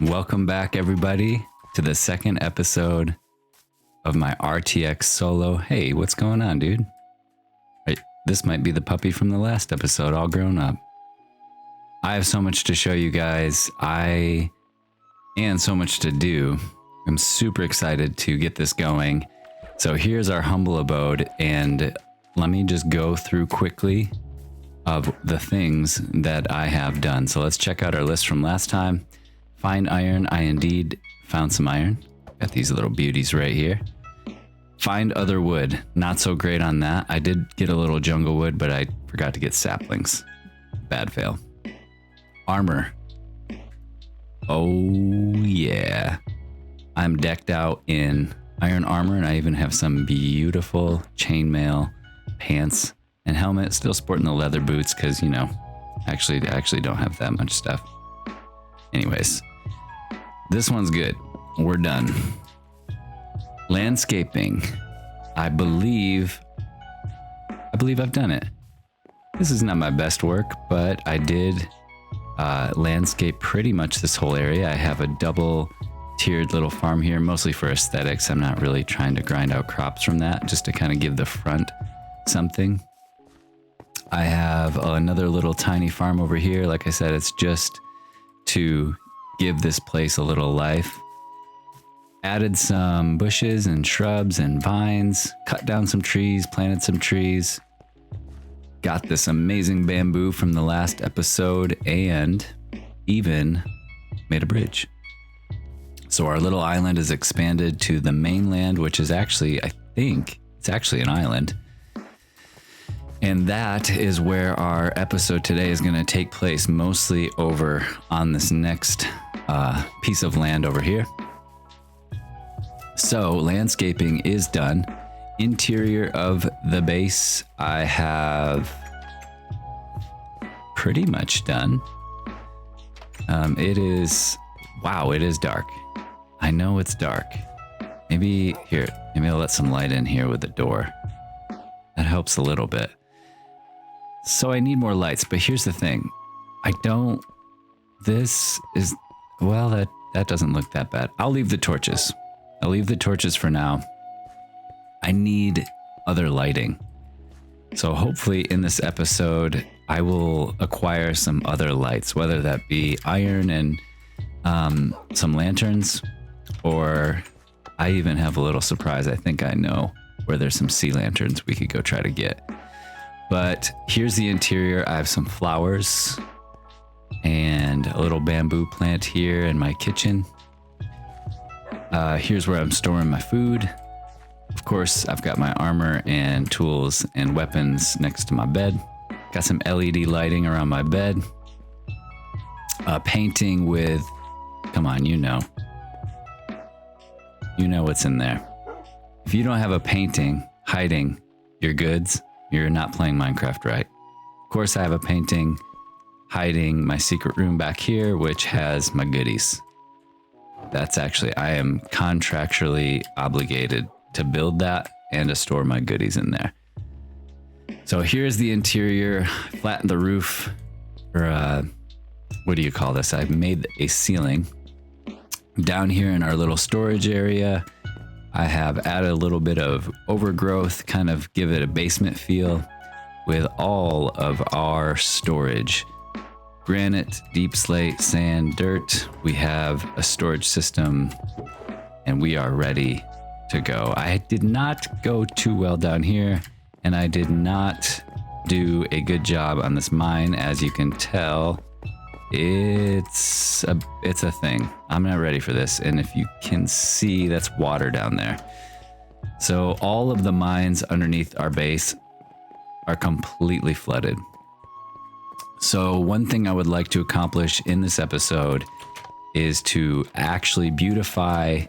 Welcome back, everybody, to the second episode of my RTX Solo. Hey, what's going on, dude? This might be the puppy from the last episode, all grown up. I have so much to show you guys. And so much to do. I'm super excited to get this going. So here's our humble abode, and let me just go through quickly of the things that I have done. So let's check out our list from last time. Find iron. I indeed found some iron. Got these little beauties right here. Find other wood. Not so great on that. I did get a little jungle wood, but I forgot to get saplings. Bad fail. Armor. Oh yeah. I'm decked out in iron armor, and I even have some beautiful chainmail pants and helmet. Still sporting the leather boots because, you know, actually don't have that much stuff. Anyways, this one's good. We're done. Landscaping. I believe I've done it. This is not my best work, but I did landscape pretty much this whole area. I have a double tiered little farm here, mostly for aesthetics. I'm not really trying to grind out crops from that, just to kind of give the front something. I have another little tiny farm over here. Like I said, it's just to give this place a little life. Added some bushes and shrubs and vines, cut down some trees, planted some trees. Got this amazing bamboo from the last episode, and even made a bridge. So our little island is expanded to the mainland, which is actually, I think it's actually an island. And that is where our episode today is going to take place, mostly over on this next piece of land over here. So landscaping is done. Interior of the base, I have pretty much done. It is dark. I know it's dark. Maybe I'll let some light in here with the door. That helps a little bit. So I need more lights, but here's the thing. that doesn't look that bad. I'll leave the torches. For now. I need other lighting. So hopefully in this episode, I will acquire some other lights, whether that be iron and some lanterns, or I even have a little surprise. I think I know where there's some sea lanterns we could go try to get. But here's the interior. I have some flowers and a little bamboo plant here in my kitchen. Here's where I'm storing my food. Of course, I've got my armor and tools and weapons next to my bed. Got some LED lighting around my bed. Painting with, come on, you know what's in there. If you don't have a painting hiding your goods, you're not playing Minecraft right. Of course, I have a painting hiding my secret room back here, which has my goodies. I am contractually obligated to build that and to store my goodies in there. So here's the interior. Flattened the roof, or what do you call this? I've made a ceiling. Down here in our little storage area, I have added a little bit of overgrowth, kind of give it a basement feel with all of our storage. Granite, deep slate, sand, dirt. We have a storage system and we are ready to go. I did not go too well down here, and I did not do a good job on this mine. As you can tell, it's a thing. I'm not ready for this. And if you can see, that's water down there. So all of the mines underneath our base are completely flooded. So one thing I would like to accomplish in this episode is to actually beautify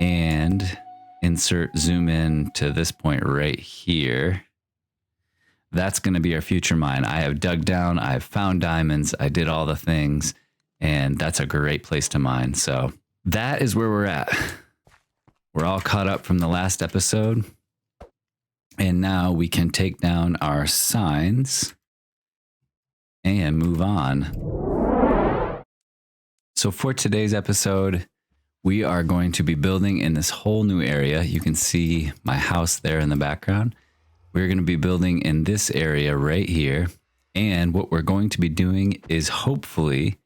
and zoom in to this point right here. That's going to be our future mine. I have dug down, I've found diamonds, I did all the things, and that's a great place to mine. So that is where we're at. We're all caught up from the last episode, and now we can take down our signs and move on. So for today's episode, we are going to be building in this whole new area. You can see my house there in the background. We're going to be building in this area right here. And what we're going to be doing is hopefully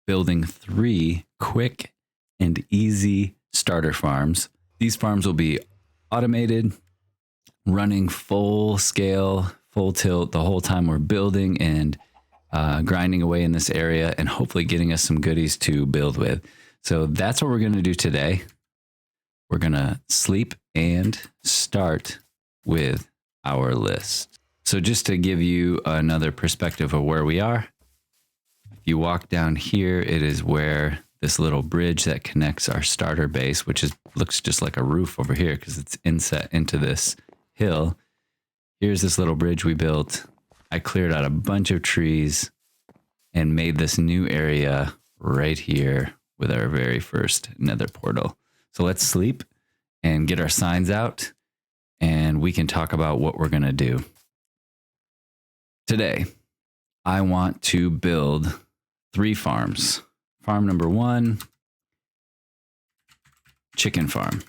building 3 quick and easy starter farms. These farms will be automated, running full scale, full tilt the whole time we're building and grinding away in this area and hopefully getting us some goodies to build with. So that's what we're going to do today. We're going to sleep and start with our list. So just to give you another perspective of where we are, if you walk down here, it is where this little bridge that connects our starter base, which looks just like a roof over here because it's inset into this hill. Here's this little bridge we built. I cleared out a bunch of trees and made this new area right here with our very first nether portal. So let's sleep and get our signs out and we can talk about what we're going to do. Today, I want to build 3 farms. Farm number 1, chicken farm.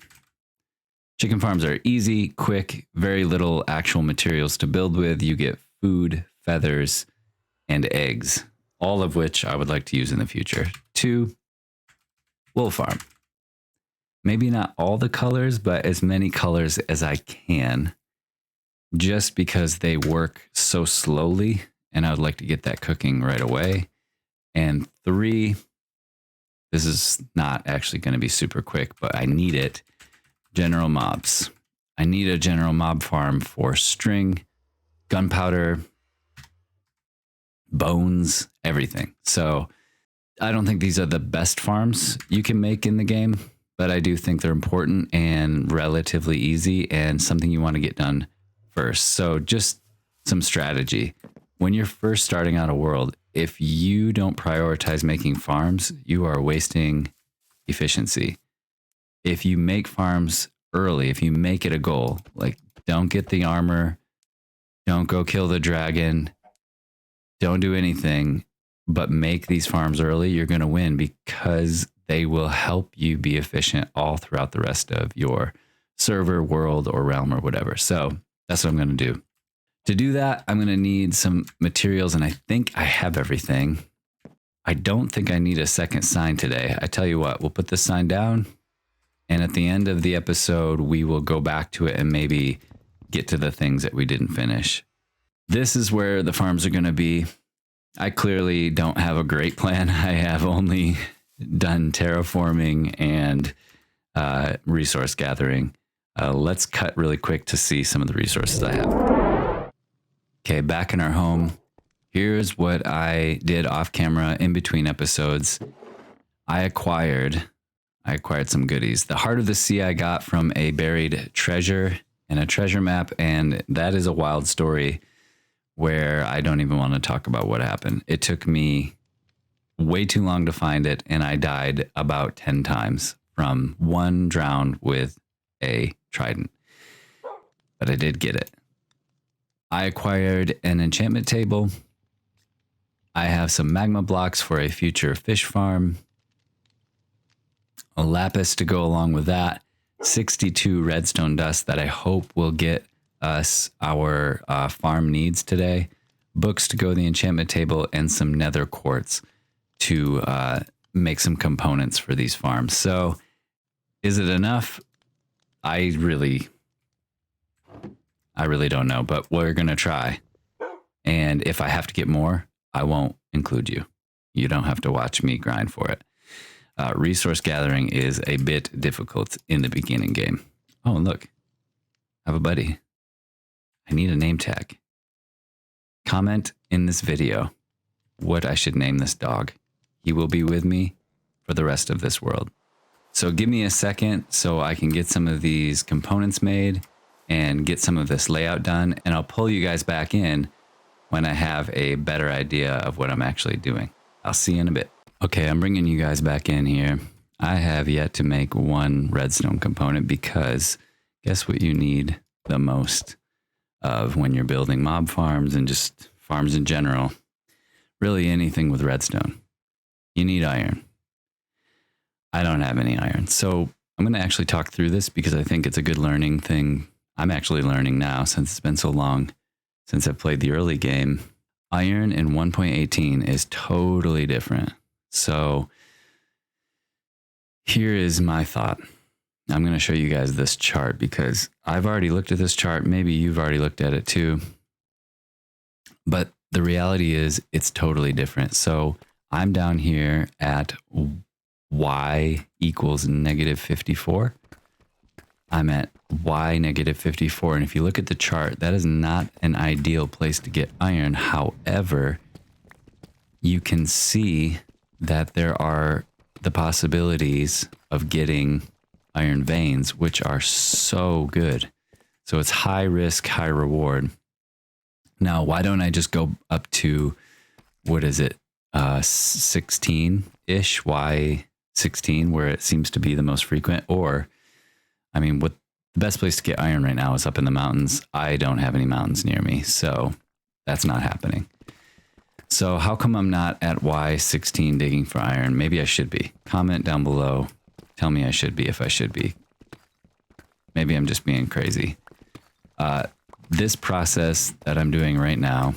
Chicken farms are easy, quick, very little actual materials to build with. You get food, feathers, and eggs, all of which I would like to use in the future. 2, wool farm. Maybe not all the colors, but as many colors as I can, just because they work so slowly, and I would like to get that cooking right away. And 3, this is not actually going to be super quick, but I need it. General mobs. I need a general mob farm for string, gunpowder, bones, everything. So I don't think these are the best farms you can make in the game, but I do think they're important and relatively easy and something you want to get done first. So just some strategy. When you're first starting out a world, if you don't prioritize making farms, you are wasting efficiency. If you make farms early, if you make it a goal, like don't get the armor, don't go kill the dragon, don't do anything, but make these farms early, you're going to win because they will help you be efficient all throughout the rest of your server, world, or realm or whatever. So that's what I'm going to do. To do that, I'm going to need some materials, and I think I have everything. I don't think I need a second sign today. I tell you what, we'll put this sign down, and at the end of the episode, we will go back to it and maybe get to the things that we didn't finish. This is where the farms are going to be. I clearly don't have a great plan. I have only done terraforming and resource gathering. Let's cut really quick to see some of the resources I have. Okay, back in our home. Here's what I did off camera in between episodes. I acquired some goodies. The Heart of the Sea I got from a buried treasure and a treasure map, and that is a wild story where I don't even want to talk about what happened. It took me way too long to find it, and I died about 10 times from one drown with a trident. But I did get it. I acquired an enchantment table. I have some magma blocks for a future fish farm. A lapis to go along with that. 62 redstone dust that I hope will get us our farm needs today. Books to go to the enchantment table and some nether quartz to make some components for these farms. So is it enough? I really don't know, but we're going to try. And if I have to get more, I won't include you. You don't have to watch me grind for it. Resource gathering is a bit difficult in the beginning game. Oh, and look, I have a buddy. I need a name tag. Comment in this video what I should name this dog. He will be with me for the rest of this world. So give me a second so I can get some of these components made and get some of this layout done, and I'll pull you guys back in when I have a better idea of what I'm actually doing. I'll see you in a bit. Okay, I'm bringing you guys back in here. I have yet to make one redstone component because guess what you need the most of when you're building mob farms and just farms in general? Really anything with redstone. You need iron. I don't have any iron. So I'm going to actually talk through this because I think it's a good learning thing. I'm actually learning now since it's been so long since I've played the early game. Iron in 1.18 is totally different. So here is my thought. I'm going to show you guys this chart because I've already looked at this chart. Maybe you've already looked at it too. But the reality is it's totally different. So I'm down here at y equals negative 54. I'm at y negative 54. And if you look at the chart, that is not an ideal place to get iron. However, you can see that there are the possibilities of getting iron veins, which are so good. So it's high risk, high reward. Now, why don't I just go up to, what is it, 16-ish, Y16, where it seems to be the most frequent? Or, I mean, what the best place to get iron right now is up in the mountains. I don't have any mountains near me, so that's not happening. So how come I'm not at Y16 digging for iron? Maybe I should be. Comment down below. Tell me I should be if I should be. Maybe I'm just being crazy. This process that I'm doing right now,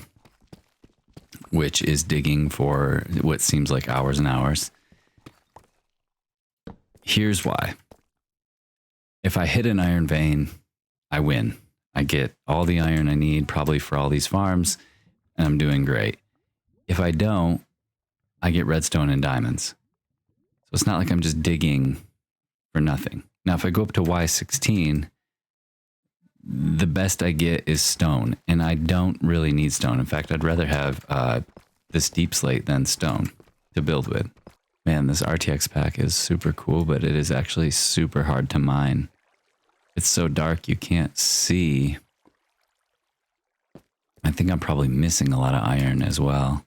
which is digging for what seems like hours and hours, here's why. If I hit an iron vein, I win. I get all the iron I need probably for all these farms, and I'm doing great. If I don't, I get redstone and diamonds. So it's not like I'm just digging for nothing. Now, if I go up to Y16, the best I get is stone, and I don't really need stone. In fact, I'd rather have this deep slate than stone to build with. Man, this RTX pack is super cool, but it is actually super hard to mine. It's so dark you can't see. I think I'm probably missing a lot of iron as well.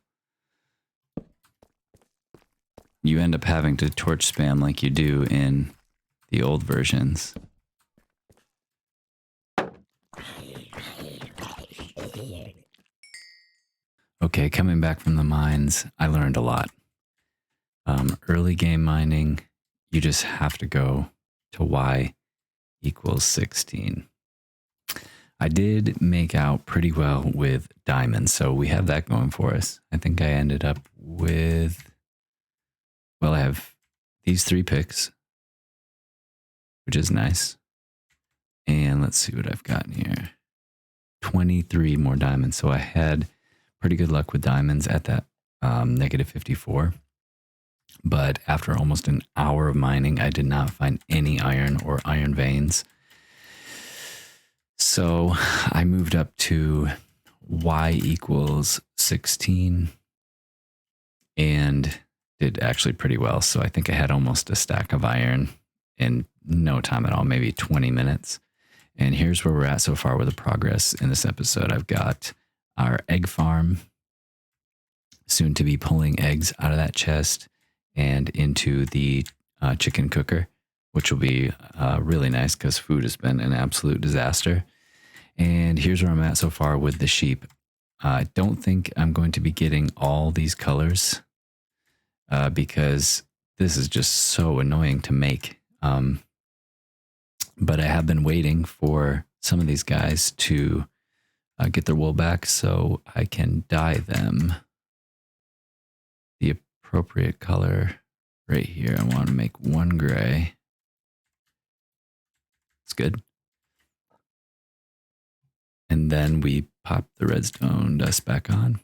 You end up having to torch spam like you do in the old versions. Okay, coming back from the mines, I learned a lot. Early game mining, you just have to go to Y equals 16. I did make out pretty well with diamonds, so we have that going for us. I think I ended up with, well, I have these 3 picks, which is nice. And let's see what I've got in here. 23 more diamonds. So I had pretty good luck with diamonds at that negative 54. But after almost an hour of mining, I did not find any iron or iron veins. So I moved up to Y equals 16 and did actually pretty well. So I think I had almost a stack of iron in no time at all, maybe 20 minutes. And here's where we're at so far with the progress in this episode. I've got our egg farm, soon to be pulling eggs out of that chest and into the chicken cooker, which will be really nice because food has been an absolute disaster. And here's where I'm at so far with the sheep. I don't think I'm going to be getting all these colors because this is just so annoying to make. But I have been waiting for some of these guys to get their wool back so I can dye them the appropriate color right here. I want to make 1 gray. It's good. And then we pop the redstone dust back on.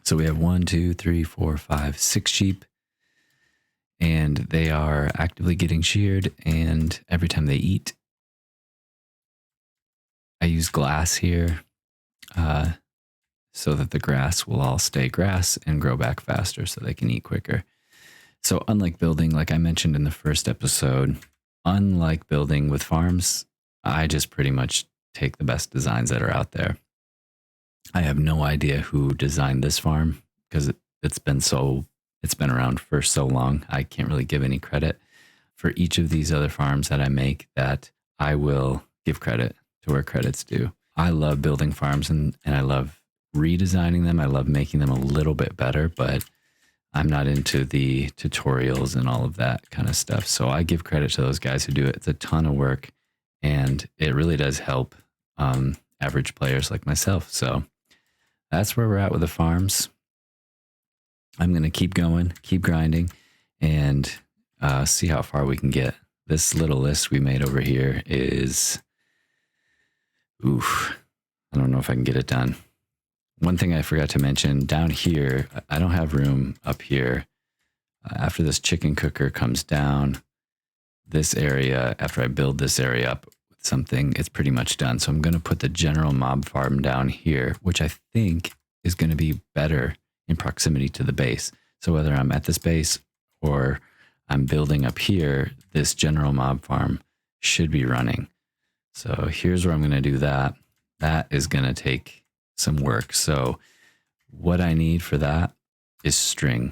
So we have 1, 2, 3, 4, 5, 6 sheep. And they are actively getting sheared. And every time they eat, I use glass here so that the grass will all stay grass and grow back faster so they can eat quicker. So unlike building, like I mentioned in the first episode, unlike building with farms, I just pretty much take the best designs that are out there. I have no idea who designed this farm because it's been around for so long. I can't really give any credit for each of these other farms that I make. That I will give credit to where credit's due. I love building farms and I love redesigning them. I love making them a little bit better, but I'm not into the tutorials and all of that kind of stuff. So I give credit to those guys who do it. It's a ton of work, and it really does help average players like myself. So that's where we're at with the farms. I'm going to keep going, keep grinding, and see how far we can get. This little list we made over here is, oof, I don't know if I can get it done. One thing I forgot to mention, down here, I don't have room up here. After this chicken cooker comes down, this area, after I build this area up with something, it's pretty much done. So I'm going to put the general mob farm down here, which I think is going to be better in proximity to the base. So whether I'm at this base or I'm building up here, this general mob farm should be running. So here's where I'm going to do that. That is going to take some work. So what I need for that is string.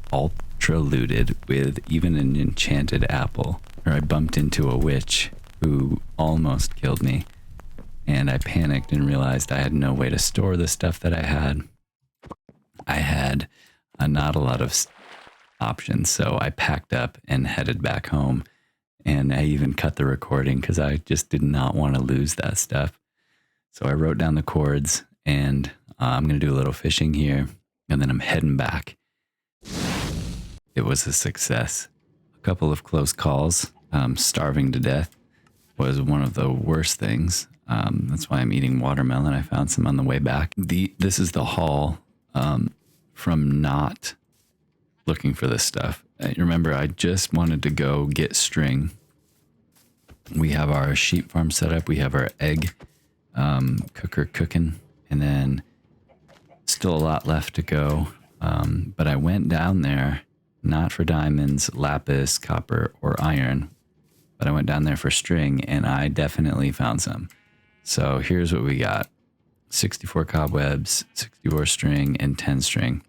Ultra looted with even an enchanted apple, or I bumped into a witch who almost killed me, and I panicked and realized I had no way to store the stuff that I had. I had not a lot of options, so I packed up and headed back home, and I even cut the recording because I just did not want to lose that stuff. So I wrote down the chords, and I'm going to do a little fishing here, and then I'm heading back. It was a success. A couple of close calls. Starving to death was one of the worst things. That's why I'm eating watermelon. I found some on the way back. This is the haul from not looking for this stuff. Remember, I just wanted to go get string. We have our sheep farm set up. We have our egg cooker cooking, and then still a lot left to go. But I went down there not for diamonds, lapis, copper, or iron, but I went down there for string, and I definitely found some. So here's what we got. 64 cobwebs, 64 string, and 10 string.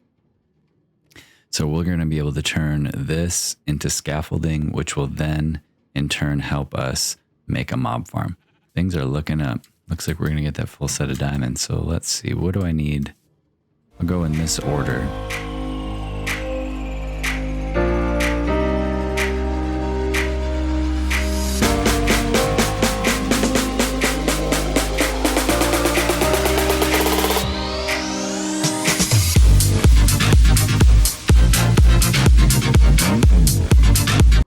So we're going to be able to turn this into scaffolding, which will then in turn help us make a mob farm. Things are looking up. Looks like we're going to get that full set of diamonds. So let's see, what do I need? I'll go in this order.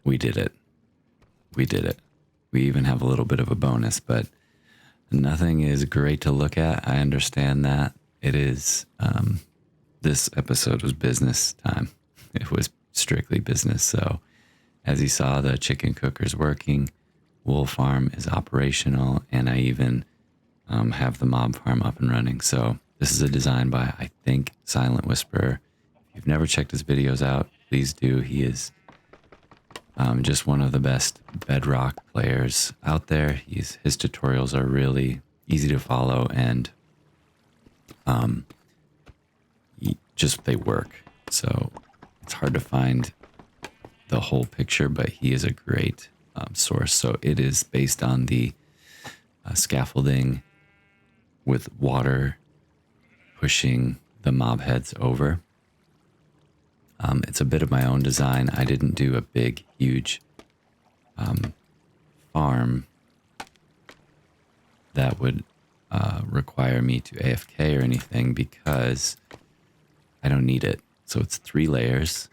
We did it. We did it. We even have a little bit of a bonus, but nothing is great to look at. I understand that. It is, this episode was business time. It was strictly business. So as you saw, the chicken cooker's working. wool farm is operational, and I even have the mob farm up and running. So this is a design by, I think, Silent Whisperer. If you've never checked his videos out, please do. He is just one of the best Bedrock players out there. His tutorials are really easy to follow, and they work. So it's hard to find the whole picture, but he is a great source. So it is based on the scaffolding with water pushing the mob heads over. It's a bit of my own design. I didn't do a big, huge farm that would require me to AFK or anything, because I don't need it. So it's 3 layers.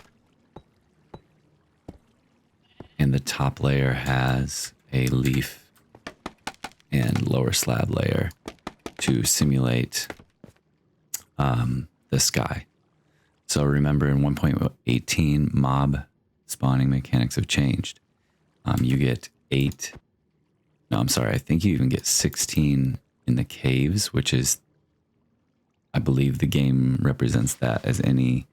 And the top layer has a leaf and lower slab layer to simulate the sky. So remember, in 1.18, mob spawning mechanics have changed. You get 8. No, I'm sorry. I think you even get 16 in the caves, which is, I believe the game represents that as any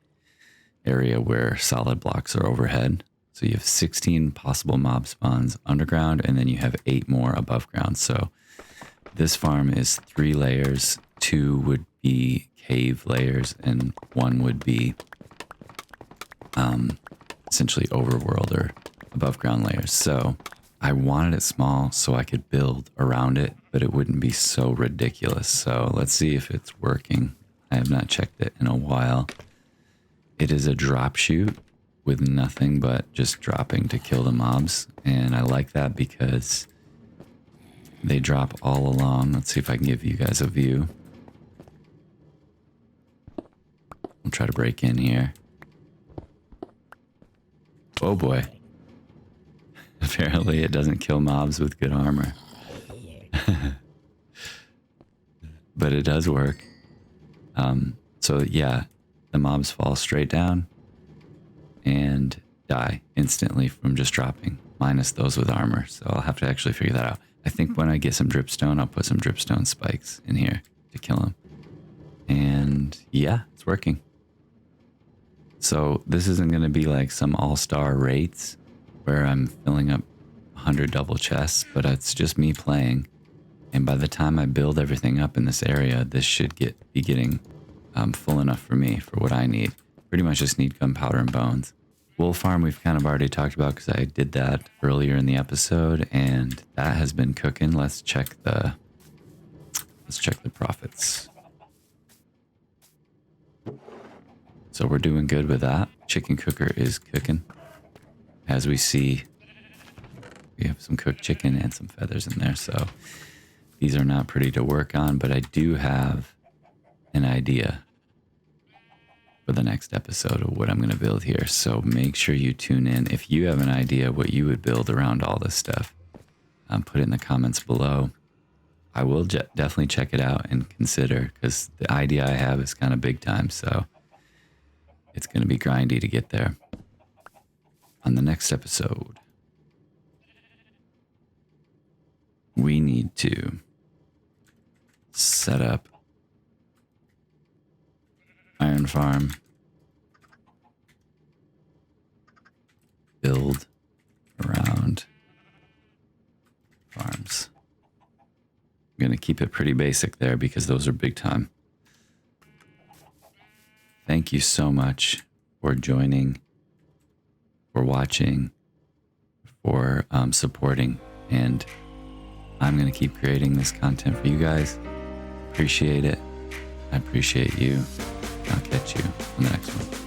area where solid blocks are overhead. So you have 16 possible mob spawns underground, and then you have 8 more above ground. So this farm is 3 layers. 2 would be cave layers, and 1 would be essentially overworld or above ground layers. So I wanted it small so I could build around it, but it wouldn't be so ridiculous. So let's see if it's working. I have not checked it in a while. It is a drop shoot with nothing but just dropping to kill the mobs. And I like that because they drop all along. Let's see if I can give you guys a view. I'll try to break in here. Oh boy. Apparently it doesn't kill mobs with good armor. But it does work. So yeah, the mobs fall straight down and die instantly from just dropping, minus those with armor. So I'll have to actually figure that out. I think when I get some dripstone, I'll put some dripstone spikes in here to kill them. And yeah, it's working. So this isn't going to be like some all-star rates where I'm filling up 100 double chests, but it's just me playing. And by the time I build everything up in this area, this should be getting full enough for me for what I need. Pretty much just need gunpowder and bones. Wool farm we've kind of already talked about because I did that earlier in the episode, and that has been cooking. Let's check the profits. So we're doing good with that. Chicken cooker is cooking. As we see, we have some cooked chicken and some feathers in there. So these are not pretty to work on, but I do have an idea for the next episode of what I'm going to build here. So make sure you tune in. If you have an idea what you would build around all this stuff, put it in the comments below. I will definitely check it out and consider, because the idea I have is kind of big time. So it's going to be grindy to get there. On the next episode, we need to set up iron farm, build around farms. I'm going to keep it pretty basic there because those are big time. Thank you so much for joining, for watching, for supporting, and I'm going to keep creating this content for you guys. Appreciate it. I appreciate you. I'll catch you on the next one.